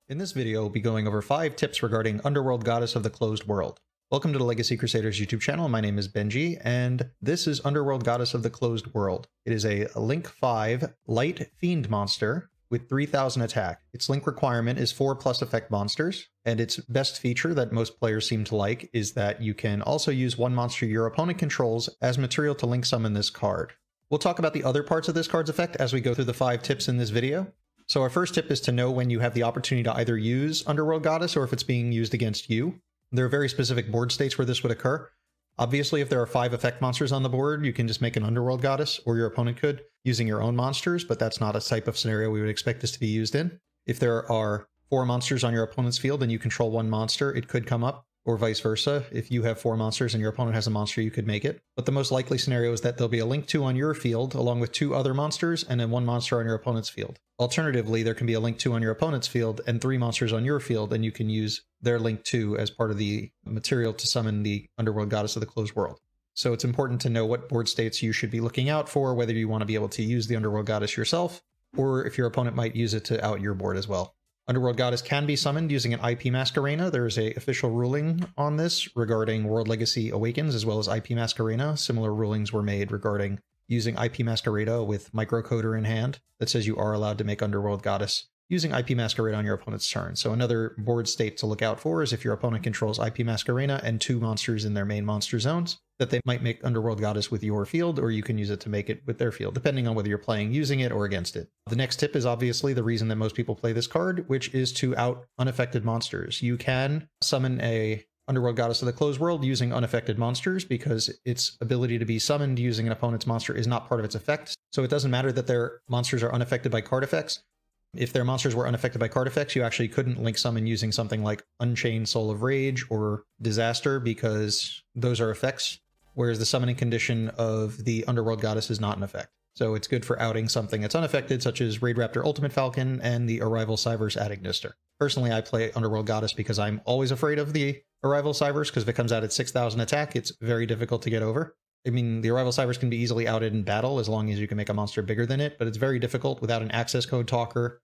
In this video, we'll be going over 5 tips regarding Underworld Goddess of the Closed World. Welcome to the Legacy Crusaders YouTube channel. My name is Benji, and this is Underworld Goddess of the Closed World. It is a Link 5 light fiend monster with 3000 attack. Its link requirement is 4+ effect monsters, and its best feature that most players seem to like is that you can also use one monster your opponent controls as material to link summon this card. We'll talk about the other parts of this card's effect as we go through the 5 tips in this video. So our first tip is to know when you have the opportunity to either use Underworld Goddess or if it's being used against you. There are very specific board states where this would occur. Obviously, if there are 5 effect monsters on the board, you can just make an Underworld Goddess, or your opponent could, using your own monsters, but that's not a type of scenario we would expect this to be used in. If there are 4 monsters on your opponent's field and you control one monster, it could come up, or vice versa. If you have 4 monsters and your opponent has a monster, you could make it. But the most likely scenario is that there'll be a Link 2 on your field, along with 2 other monsters, and then 1 monster on your opponent's field. Alternatively, there can be a Link 2 on your opponent's field and 3 monsters on your field, and you can use their Link 2 as part of the material to summon the Underworld Goddess of the Closed World. So it's important to know what board states you should be looking out for, whether you want to be able to use the Underworld Goddess yourself, or if your opponent might use it to out your board as well. Underworld Goddess can be summoned using an IP Masquerena. There is a official ruling on this regarding World Legacy Awakens as well as IP Masquerena. Similar rulings were made regarding using IP Masquerena with Microcoder in hand that says you are allowed to make Underworld Goddess using IP Masquerena on your opponent's turn. So another board state to look out for is if your opponent controls IP Masquerena and 2 monsters in their main monster zones, that they might make Underworld Goddess with your field, or you can use it to make it with their field, depending on whether you're playing using it or against it. The next tip is obviously the reason that most people play this card, which is to out unaffected monsters. You can summon a Underworld Goddess of the Closed World using unaffected monsters because its ability to be summoned using an opponent's monster is not part of its effect. So it doesn't matter that their monsters are unaffected by card effects. If their monsters were unaffected by card effects, you actually couldn't link summon using something like Unchained Soul of Rage or Disaster because those are effects, whereas the summoning condition of the Underworld Goddess is not an effect. So it's good for outing something that's unaffected, such as Raid Raptor Ultimate Falcon and the Arrival Cyvers Adignister. Personally, I play Underworld Goddess because I'm always afraid of the Arrival Cyvers, because if it comes out at 6000 attack, it's very difficult to get over. I mean, the Arrival Cyvers can be easily outed in battle as long as you can make a monster bigger than it, but it's very difficult without an access code talker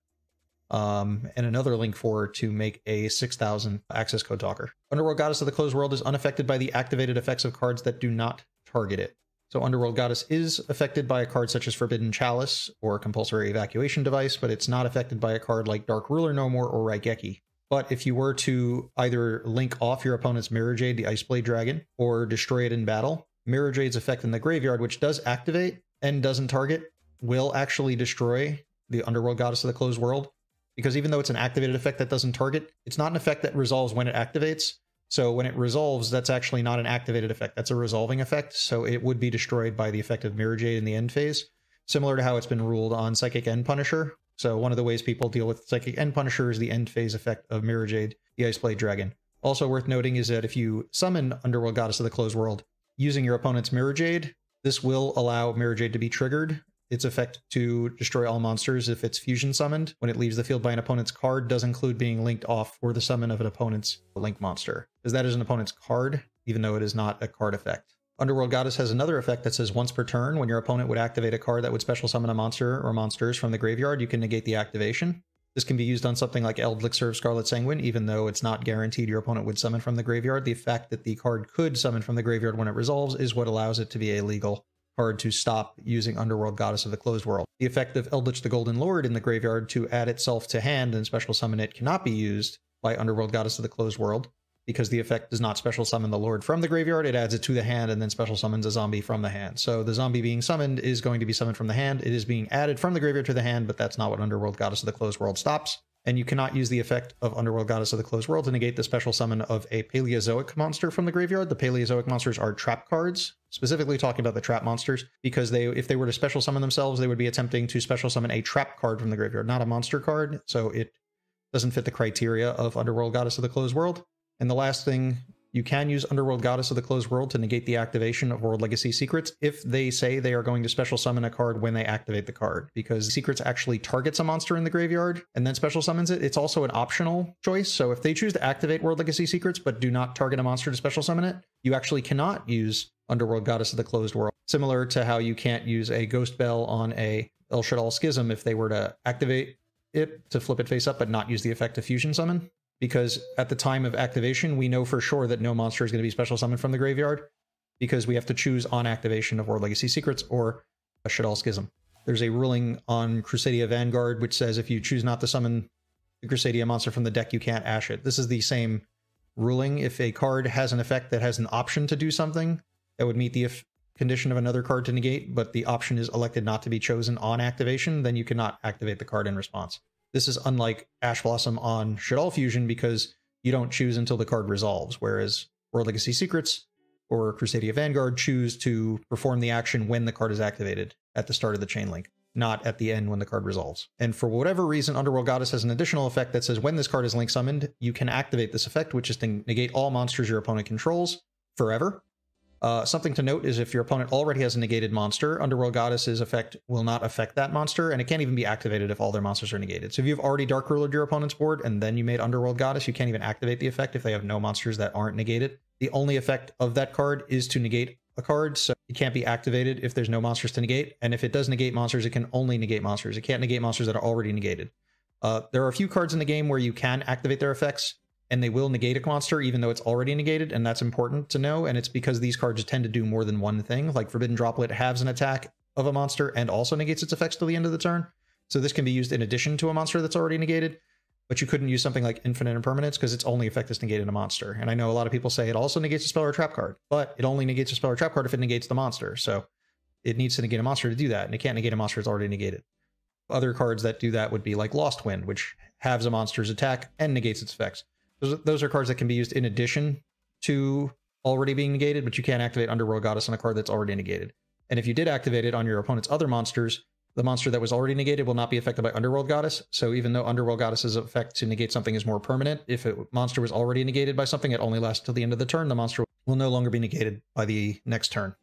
and another link for to make a 6000 access code talker. Underworld Goddess of the Closed World is unaffected by the activated effects of cards that do not target it. So Underworld Goddess is affected by a card such as Forbidden Chalice or Compulsory Evacuation Device, but it's not affected by a card like Dark Ruler No More or Raigeki. But if you were to either link off your opponent's Mirror Jade, the Iceblade Dragon, or destroy it in battle, Mirror Jade's effect in the graveyard, which does activate and doesn't target, will actually destroy the Underworld Goddess of the Closed World. Because even though it's an activated effect that doesn't target, it's not an effect that resolves when it activates. So when it resolves, that's actually not an activated effect. That's a resolving effect. So it would be destroyed by the effect of Mirror Jade in the end phase, similar to how it's been ruled on Psychic End Punisher. So one of the ways people deal with Psychic End Punisher is the end phase effect of Mirror Jade, the Iceblade Dragon. Also worth noting is that if you summon Underworld Goddess of the Closed World using your opponent's Mirror Jade, this will allow Mirror Jade to be triggered. Its effect to destroy all monsters if it's fusion summoned when it leaves the field by an opponent's card does include being linked off for the summon of an opponent's link monster, as that is an opponent's card, even though it is not a card effect. Underworld Goddess has another effect that says once per turn, when your opponent would activate a card that would special summon a monster or monsters from the graveyard, you can negate the activation. This can be used on something like Eldlixir of Scarlet Sanguine, even though it's not guaranteed your opponent would summon from the graveyard. The fact that the card could summon from the graveyard when it resolves is what allows it to be a legal card to stop using Underworld Goddess of the Closed World. The effect of Eldritch the Golden Lord in the graveyard to add itself to hand and special summon it cannot be used by Underworld Goddess of the Closed World because the effect does not special summon the Lord from the graveyard. It adds it to the hand and then special summons a zombie from the hand. So the zombie being summoned is going to be summoned from the hand. It is being added from the graveyard to the hand, but that's not what Underworld Goddess of the Closed World stops. And you cannot use the effect of Underworld Goddess of the Closed World to negate the special summon of a Paleozoic monster from the graveyard. The Paleozoic monsters are trap cards, specifically talking about the trap monsters, because if they were to special summon themselves, they would be attempting to special summon a trap card from the graveyard, not a monster card, so it doesn't fit the criteria of Underworld Goddess of the Closed World. And the last thing, you can use Underworld Goddess of the Closed World to negate the activation of World Legacy Secrets if they say they are going to special summon a card when they activate the card, because Secrets actually targets a monster in the graveyard and then special summons it. It's also an optional choice, so if they choose to activate World Legacy Secrets but do not target a monster to special summon it, you actually cannot use Underworld Goddess of the Closed World. Similar to how you can't use a Ghost Bell on a El Shadal Schism if they were to activate it to flip it face up, but not use the effect of Fusion Summon. Because at the time of activation, we know for sure that no monster is going to be special summoned from the graveyard, because we have to choose on activation of World Legacy Secrets or a Shaddoll Schism. There's a ruling on Crusadia Vanguard which says if you choose not to summon the Crusadia monster from the deck, you can't ash it. This is the same ruling. If a card has an effect that has an option to do something that would meet the condition of another card to negate, but the option is elected not to be chosen on activation, then you cannot activate the card in response. This is unlike Ash Blossom on Shaddoll Fusion, because you don't choose until the card resolves, whereas World Legacy Secrets or Crusadia Vanguard choose to perform the action when the card is activated at the start of the chain link, not at the end when the card resolves. And for whatever reason, Underworld Goddess has an additional effect that says when this card is link summoned, you can activate this effect, which is to negate all monsters your opponent controls forever. Something to note is if your opponent already has a negated monster, Underworld Goddess's effect will not affect that monster, and it can't even be activated if all their monsters are negated. So if you've already Dark Rulered your opponent's board and then you made Underworld Goddess, you can't even activate the effect if they have no monsters that aren't negated. The only effect of that card is to negate a card, so it can't be activated if there's no monsters to negate, and if it does negate monsters, it can only negate monsters. It can't negate monsters that are already negated. There are a few cards in the game where you can activate their effects, and they will negate a monster even though it's already negated, and that's important to know, and it's because these cards tend to do more than one thing. Like Forbidden Droplet halves an attack of a monster and also negates its effects till the end of the turn, so this can be used in addition to a monster that's already negated, but you couldn't use something like Infinite Impermanence because its only effect is negated a monster. And I know a lot of people say it also negates a spell or a trap card, but it only negates a spell or trap card if it negates the monster, so it needs to negate a monster to do that, and it can't negate a monster that's already negated. Other cards that do that would be like Lost Wind, which halves a monster's attack and negates its effects. Those are cards that can be used in addition to already being negated, but you can't activate Underworld Goddess on a card that's already negated. And if you did activate it on your opponent's other monsters, the monster that was already negated will not be affected by Underworld Goddess. So even though Underworld Goddess's effect to negate something is more permanent, if a monster was already negated by something, it only lasts till the end of the turn, the monster will no longer be negated by the next turn.